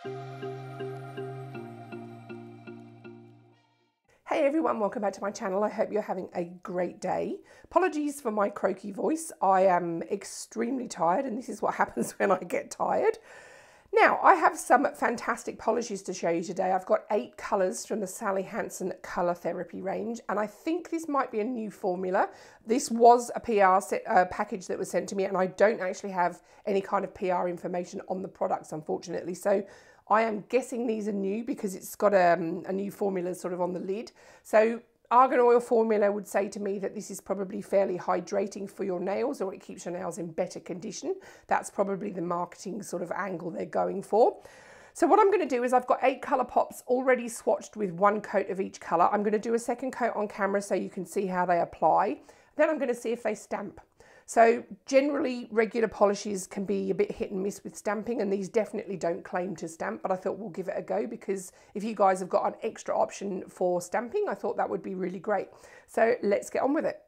Hey everyone, welcome back to my channel. I hope you're having a great day. Apologies for my croaky voice. I am extremely tired and this is what happens when I get tired. Now, I have some fantastic polishes to show you today. I've got 8 colours from the Sally Hansen Colour Therapy range, and I think this might be a new formula. This was a PR package that was sent to me, and I don't actually have any kind of PR information on the products, unfortunately. So I am guessing these are new because it's got a new formula sort of on the lid. So Argan Oil formula would say to me that this is probably fairly hydrating for your nails, or it keeps your nails in better condition. That's probably the marketing sort of angle they're going for. So what I'm going to do is I've got 8 colour pops already swatched with 1 coat of each colour. I'm going to do a second coat on camera so you can see how they apply. Then I'm going to see if they stamp. So generally regular polishes can be a bit hit and miss with stamping, and these definitely don't claim to stamp, but I thought we'll give it a go because if you guys have got an extra option for stamping, I thought that would be really great. So let's get on with it.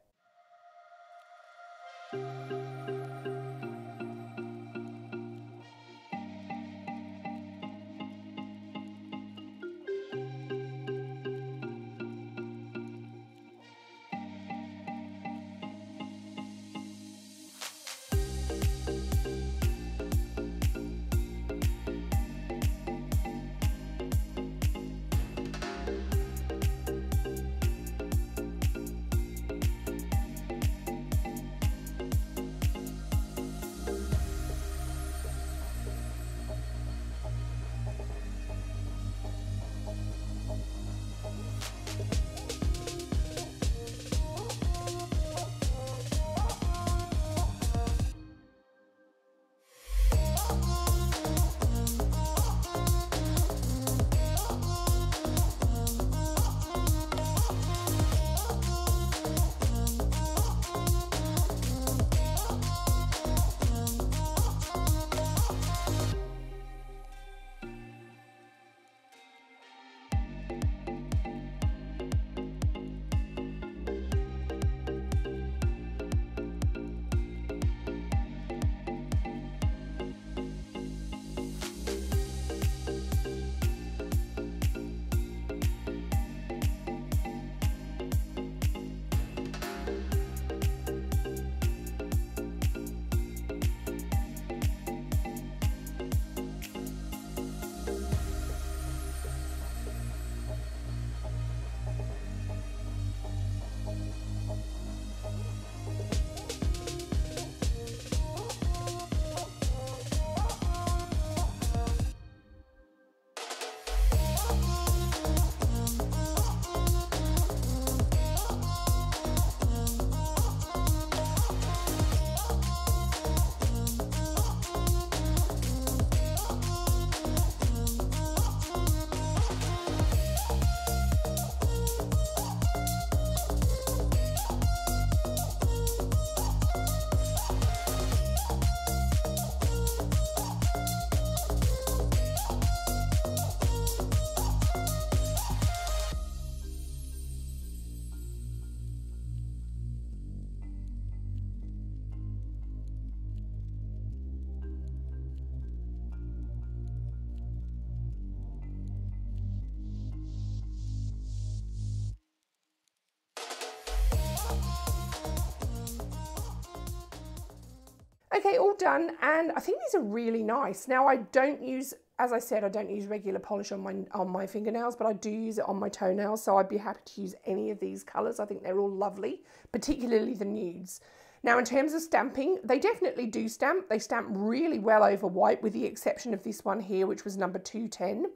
Okay, all done, and I think these are really nice. Now I don't use, as I said, I don't use regular polish on my fingernails, but I do use it on my toenails, so I'd be happy to use any of these colours. I think they're all lovely, particularly the nudes. Now in terms of stamping, they definitely do stamp. They stamp really well over white, with the exception of this one here, which was number 210.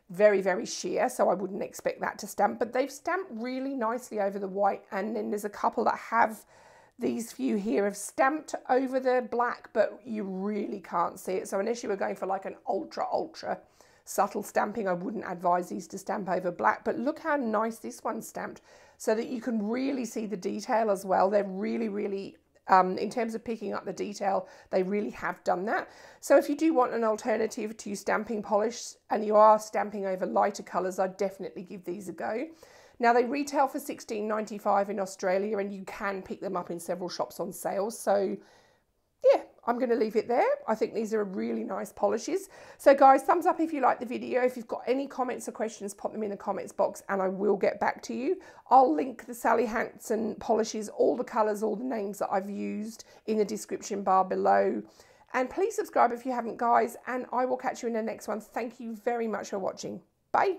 Very, very sheer, so I wouldn't expect that to stamp, but they've stamped really nicely over the white, and then there's a couple that have, these few here have stamped over the black, but you really can't see it. So unless you were going for like an ultra subtle stamping, I wouldn't advise these to stamp over black. But look how nice this one's stamped, so that you can really see the detail as well. They're really, really, in terms of picking up the detail, they really have done that. So if you do want an alternative to stamping polish and you are stamping over lighter colours, I'd definitely give these a go. Now they retail for $16.95 in Australia, and you can pick them up in several shops on sale. So yeah, I'm going to leave it there. I think these are really nice polishes. So guys, thumbs up if you like the video. If you've got any comments or questions, pop them in the comments box and I will get back to you. I'll link the Sally Hansen polishes, all the colours, all the names that I've used in the description bar below. And please subscribe if you haven't, guys, and I will catch you in the next one. Thank you very much for watching. Bye.